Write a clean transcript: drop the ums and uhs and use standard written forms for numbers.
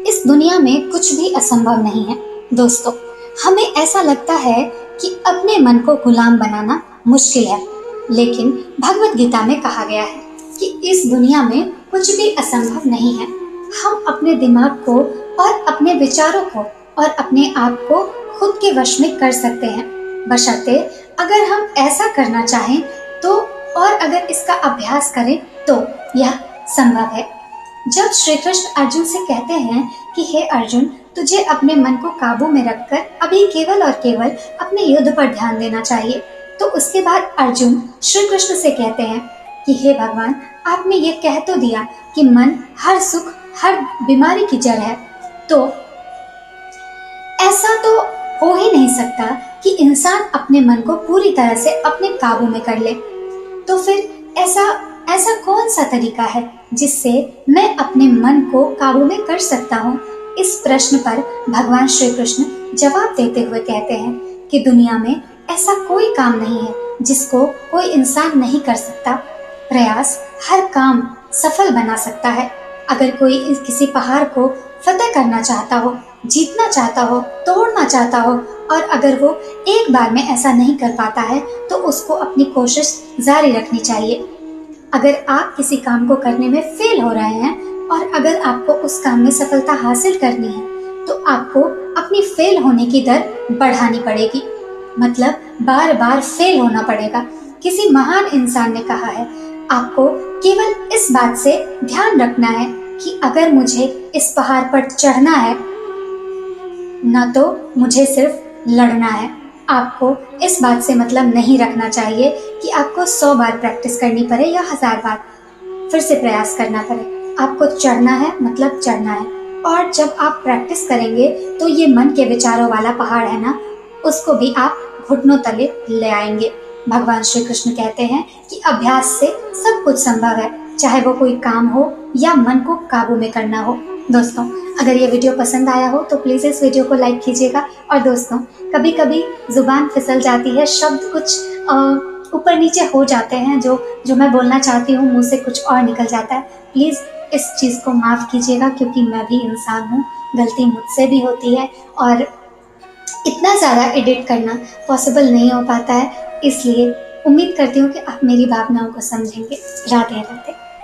इस दुनिया में कुछ भी असंभव नहीं है दोस्तों। हमें ऐसा लगता है कि अपने मन को गुलाम बनाना मुश्किल है, लेकिन भगवत गीता में कहा गया है कि इस दुनिया में कुछ भी असंभव नहीं है। हम अपने दिमाग को और अपने विचारों को और अपने आप को खुद के वश में कर सकते हैं, बशर्ते अगर हम ऐसा करना चाहें तो, और अगर इसका अभ्यास करें तो यह संभव है। जब श्री कृष्ण अर्जुन से कहते हैं कि हे अर्जुन, तुझे अपने मन को काबू में रखकर अभी केवल और केवल अपने युद्ध पर ध्यान देना चाहिए, तो उसके बाद अर्जुन श्री कृष्ण से कहते हैं कि हे भगवान, आपने ये कह तो दिया कि मन हर सुख हर बीमारी की जड़ है, तो ऐसा तो हो ही नहीं सकता कि इंसान अपने मन को पूरी तरह से अपने काबू में कर ले। तो फिर ऐसा कौन सा तरीका है जिससे मैं अपने मन को काबू में कर सकता हूँ? इस प्रश्न पर भगवान श्री कृष्ण जवाब देते हुए कहते हैं कि दुनिया में ऐसा कोई काम नहीं है जिसको कोई इंसान नहीं कर सकता। प्रयास हर काम सफल बना सकता है। अगर कोई किसी पहाड़ को फतेह करना चाहता हो, जीतना चाहता हो, तोड़ना चाहता हो, और अगर वो एक बार में ऐसा नहीं कर पाता है तो उसको अपनी कोशिश जारी रखनी चाहिए। अगर आप किसी काम को करने में फेल हो रहे हैं और अगर आपको उस काम में सफलता हासिल करनी है तो आपको अपनी फेल होने की दर बढ़ानी पड़ेगी, मतलब बार बार फेल होना पड़ेगा। किसी महान इंसान ने कहा है, आपको केवल इस बात से ध्यान रखना है कि अगर मुझे इस पहाड़ पर चढ़ना है ना तो मुझे सिर्फ लड़ना है। आपको इस बात से मतलब नहीं रखना चाहिए कि आपको 100 बार प्रैक्टिस करनी पड़े या 1000 बार फिर से प्रयास करना पड़े। आपको चढ़ना है मतलब चढ़ना है, और जब आप प्रैक्टिस करेंगे तो ये मन के विचारों वाला पहाड़ है ना, उसको भी आप घुटनों तले ले आएंगे। भगवान श्री कृष्ण कहते हैं कि अभ्यास से सब कुछ संभव है, चाहे वो कोई काम हो या मन को काबू में करना हो। दोस्तों, अगर ये वीडियो पसंद आया हो तो प्लीज़ इस वीडियो को लाइक कीजिएगा। और दोस्तों, कभी कभी जुबान फिसल जाती है, शब्द कुछ ऊपर नीचे हो जाते हैं, जो मैं बोलना चाहती हूँ मुंह से कुछ और निकल जाता है। प्लीज़ इस चीज़ को माफ़ कीजिएगा, क्योंकि मैं भी इंसान हूँ, गलती मुझसे भी होती है और इतना ज़्यादा एडिट करना पॉसिबल नहीं हो पाता है। इसलिए उम्मीद करती हूँ कि आप मेरी भावनाओं को समझेंगे। राधे राधे।